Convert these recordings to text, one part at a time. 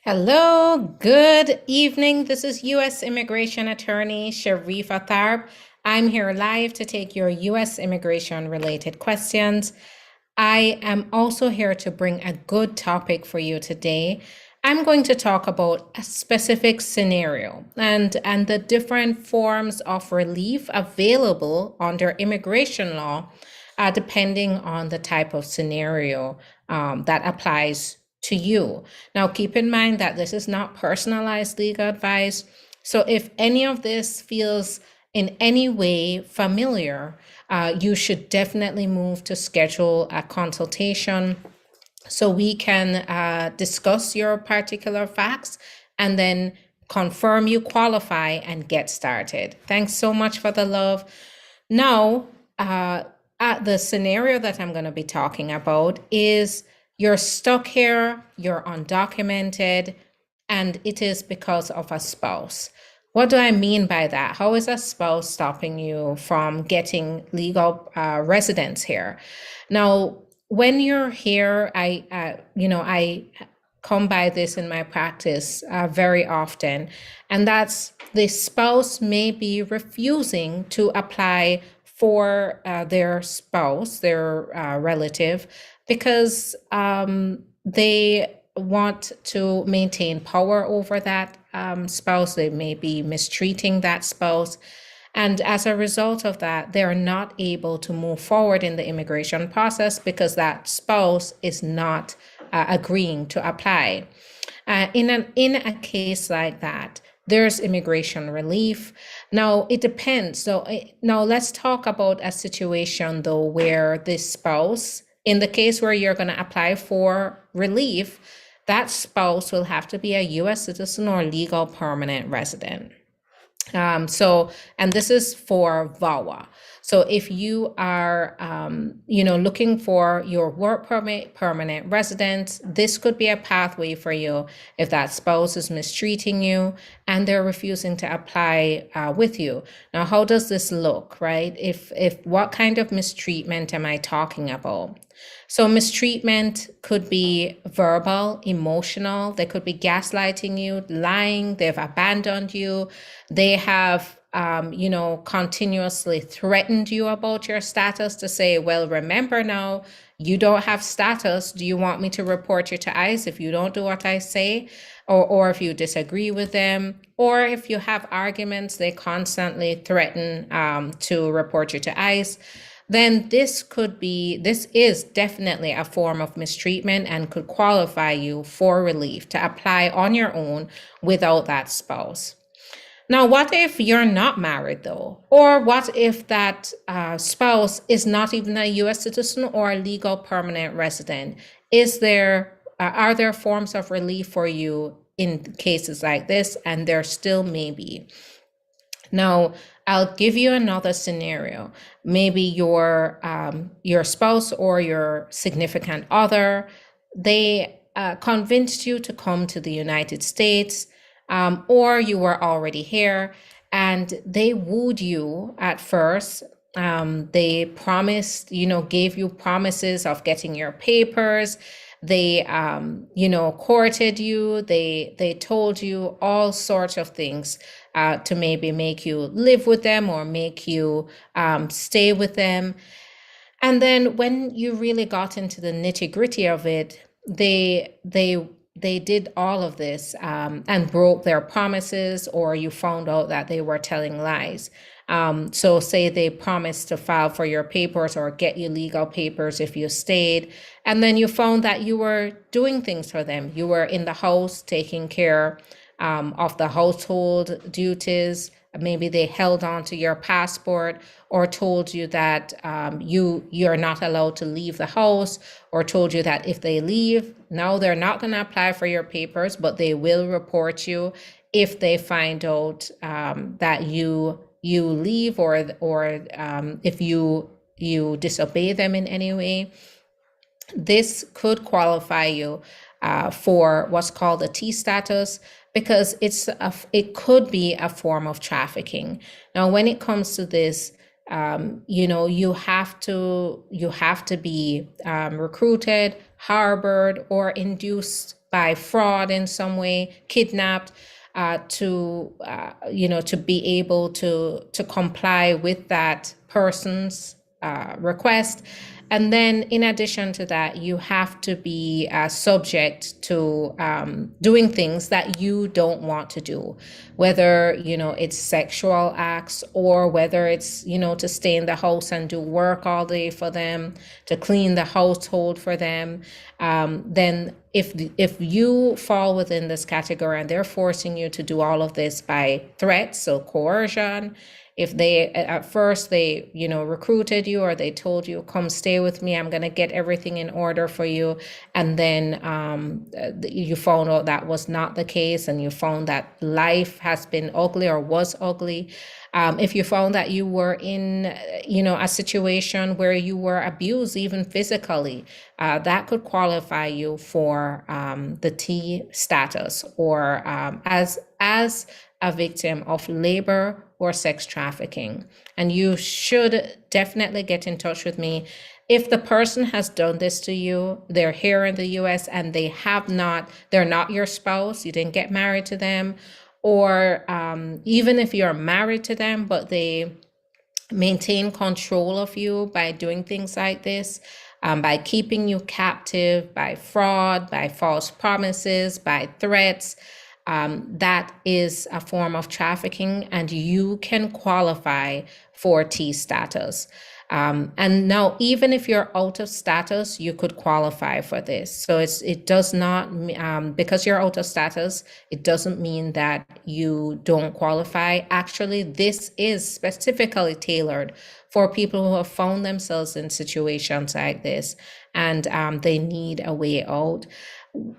Hello, good evening. This is U.S. Immigration Attorney Sharifa Tharpe. I'm here live to take your U.S. immigration related questions. I am also here to bring a good topic for you today. I'm going to talk about a specific scenario and the different forms of relief available under immigration law, depending on the type of scenario that applies to you. Now, keep in mind that this is not personalized legal advice. So if any of this feels in any way familiar, you should definitely move to schedule a consultation so we can discuss your particular facts and then confirm you qualify and get started. Thanks so much for the love. Now, the scenario that I'm going to be talking about is you're stuck here, you're undocumented, and it is because of a spouse. What do I mean by that? How is a spouse stopping you from getting legal residence here? Now, when you're here, I come by this in my practice very often, and that's the spouse may be refusing to apply for their spouse, their relative, because they want to maintain power over that spouse. They may be mistreating that spouse. And as a result of that, they're not able to move forward in the immigration process because that spouse is not agreeing to apply. In a case like that, there's immigration relief. Now, it depends. Now let's talk about a situation though where the spouse, in the case where you're going to apply for relief, that spouse will have to be a U.S. citizen or legal permanent resident. And this is for VAWA. So if you are, looking for your work permit, permanent residence, this could be a pathway for you if that spouse is mistreating you and they're refusing to apply with you. Now, how does this look, right? If what kind of mistreatment am I talking about? So mistreatment could be verbal, emotional. They could be gaslighting you, lying. They've abandoned you. They have, continuously threatened you about your status to say, well, remember now, you don't have status. Do you want me to report you to ICE if you don't do what I say? Or if you disagree with them, or if you have arguments, they constantly threaten to report you to ICE. Then this is definitely a form of mistreatment and could qualify you for relief to apply on your own without that spouse. Now, what if you're not married though? Or what if that spouse is not even a US citizen or a legal permanent resident? Are there forms of relief for you in cases like this? And there still may be. Now, I'll give you another scenario. Maybe your spouse or your significant other, they convinced you to come to the United States, or you were already here, and they wooed you at first. They promised, gave you promises of getting your papers. They, courted you. They told you all sorts of things to maybe make you live with them or make you stay with them. And then when you really got into the nitty-gritty of it, they did all of this and broke their promises, or you found out that they were telling lies. So say they promised to file for your papers or get you legal papers if you stayed, and then you found that you were doing things for them. You were in the house taking care of the household duties. Maybe they held on to your passport or told you that you're not allowed to leave the house, or told you that if they leave, now they're not going to apply for your papers, but they will report you if they find out that you leave or if you disobey them in any way. This could qualify you for what's called a T status, because it could be a form of trafficking. Now, when it comes to this, you have to be recruited, harbored, or induced by fraud in some way, kidnapped, to be able to comply with that person's request. And then in addition to that, you have to be subject to doing things that you don't want to do, whether, it's sexual acts, or whether it's, to stay in the house and do work all day for them, to clean the household for them. Then if you fall within this category and they're forcing you to do all of this by threats, so coercion, if they at first they recruited you, or they told you, come stay with me, I'm going to get everything in order for you, and then you found out that was not the case, and you found that life has been ugly or was ugly, if you found that you were in a situation where you were abused even physically, that could qualify you for the T status, or as a victim of labor or sex trafficking. And you should definitely get in touch with me. If the person has done this to you, they're here in the US and they're not your spouse, you didn't get married to them, or even if you're married to them, but they maintain control of you by doing things like this, by keeping you captive, by fraud, by false promises, by threats, that is a form of trafficking, and you can qualify for T status. And now, even if you're out of status, you could qualify for this. So it does not, because you're out of status, it doesn't mean that you don't qualify. Actually, this is specifically tailored for people who have found themselves in situations like this, and they need a way out.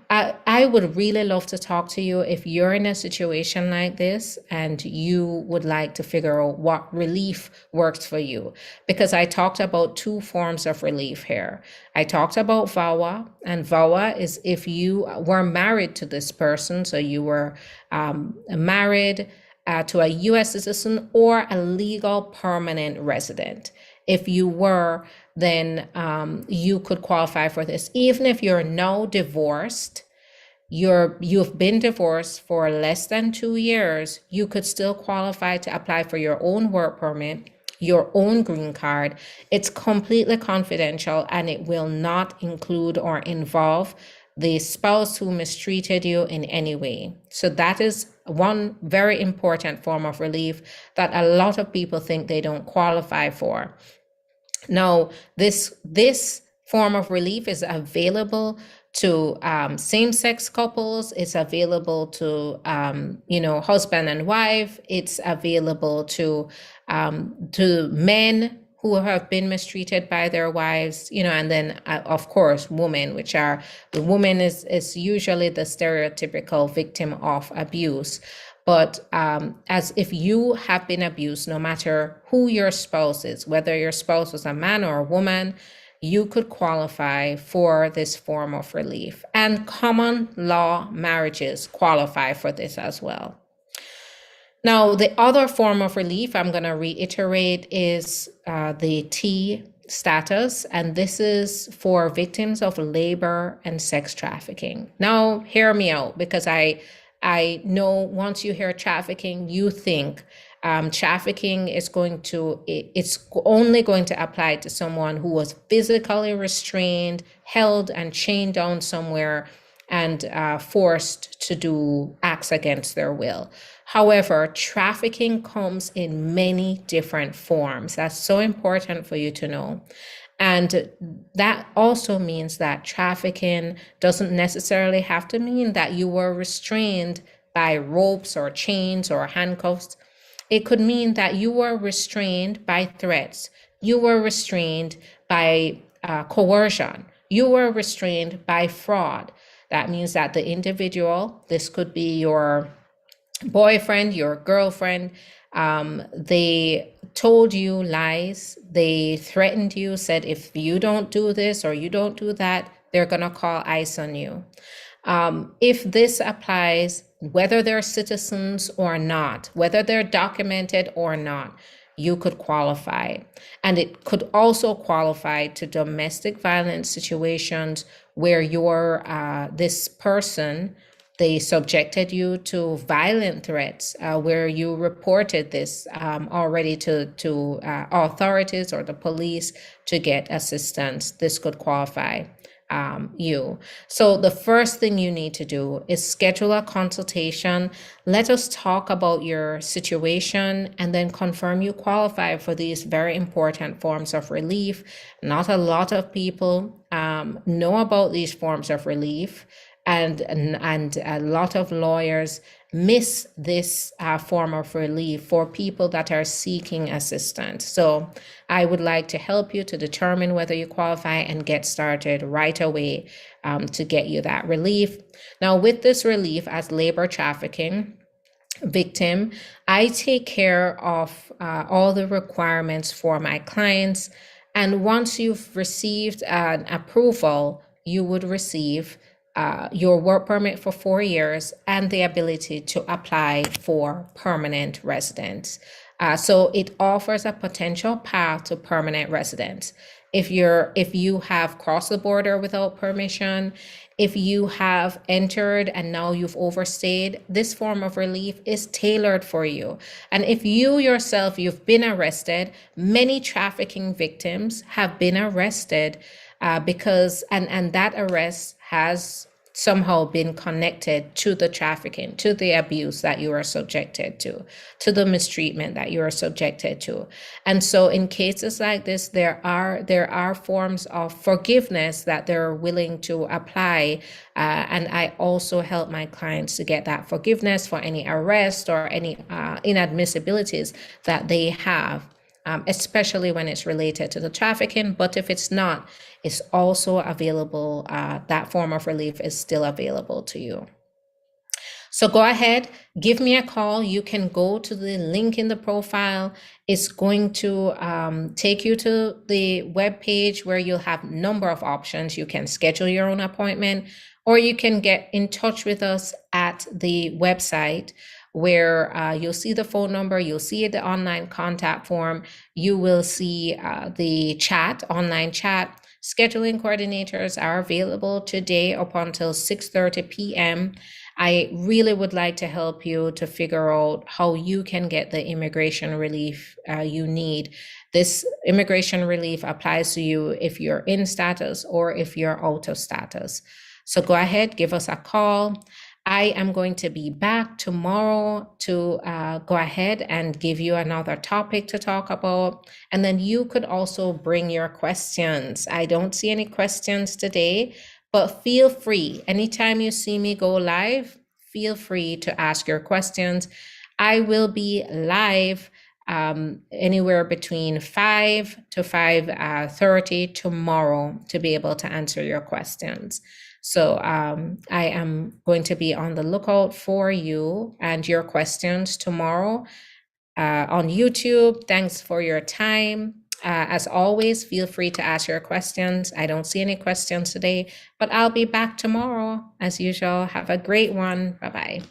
I would really love to talk to you if you're in a situation like this and you would like to figure out what relief works for you. Because I talked about two forms of relief here. I talked about VAWA, and VAWA is if you were married to this person, so you were married to a US citizen or a legal permanent resident. If you were, then you could qualify for this. Even if you're now divorced, you've been divorced for less than 2 years, you could still qualify to apply for your own work permit, your own green card. It's completely confidential, and it will not include or involve the spouse who mistreated you in any way. So that is one very important form of relief that a lot of people think they don't qualify for. Now, this form of relief is available to same-sex couples. It's available to husband and wife. It's available to men who have been mistreated by their wives, and then of course women, the woman is usually the stereotypical victim of abuse. But as if you have been abused, no matter who your spouse is, whether your spouse was a man or a woman, you could qualify for this form of relief. And common law marriages qualify for this as well. Now, the other form of relief I'm going to reiterate is the T status, and this is for victims of labor and sex trafficking. Now, hear me out, because I know once you hear trafficking, you think trafficking it's only going to apply to someone who was physically restrained, held and chained down somewhere, and forced to do acts against their will. However, trafficking comes in many different forms. That's so important for you to know. And that also means that trafficking doesn't necessarily have to mean that you were restrained by ropes or chains or handcuffs. It could mean that you were restrained by threats. You were restrained by coercion. You were restrained by fraud. That means that the individual, this could be your boyfriend, your girlfriend, they told you lies, they threatened you, said if you don't do this or you don't do that, they're gonna call ICE on you. If this applies, whether they're citizens or not, whether they're documented or not, you could qualify. And it could also qualify to domestic violence situations where this person, they subjected you to violent threats, where you reported this already to authorities or the police to get assistance. This could qualify you. So the first thing you need to do is schedule a consultation. Let us talk about your situation and then confirm you qualify for these very important forms of relief. Not a lot of people know about these forms of relief, and a lot of lawyers miss this form of relief for people that are seeking assistance. So I would like to help you to determine whether you qualify and get started right away to get you that relief. Now, with this relief as labor trafficking victim, I take care of all the requirements for my clients. And once you've received an approval, you would receive your work permit for 4 years and the ability to apply for permanent residence. So it offers a potential path to permanent residence. If you have crossed the border without permission, if you have entered and now you've overstayed, this form of relief is tailored for you. And if you yourself, you've been arrested, many trafficking victims have been arrested because that arrest has somehow been connected to the trafficking, to the abuse that you are subjected to the mistreatment that you are subjected to. And so in cases like this, there are forms of forgiveness that they're willing to apply. And I also help my clients to get that forgiveness for any arrest or any inadmissibilities that they have. Especially when it's related to the trafficking. But if it's not, it's also available. That form of relief is still available to you. So go ahead, give me a call. You can go to the link in the profile. It's going to take you to the web page where you'll have a number of options. You can schedule your own appointment, or you can get in touch with us at the website, where you'll see the phone number, you'll see the online contact form, you will see the online chat. Scheduling coordinators are available today up until 6:30 p.m. I really would like to help you to figure out how you can get the immigration relief you need. This immigration relief applies to you if you're in status or if you're out of status. So go ahead, give us a call. I am going to be back tomorrow to go ahead and give you another topic to talk about. And then you could also bring your questions. I don't see any questions today, but feel free. Anytime you see me go live, feel free to ask your questions. I will be live anywhere between 5 to 5:30 tomorrow to be able to answer your questions. So I am going to be on the lookout for you and your questions tomorrow on YouTube. Thanks for your time. As always, feel free to ask your questions. I don't see any questions today, but I'll be back tomorrow as usual. Have a great one. Bye-bye.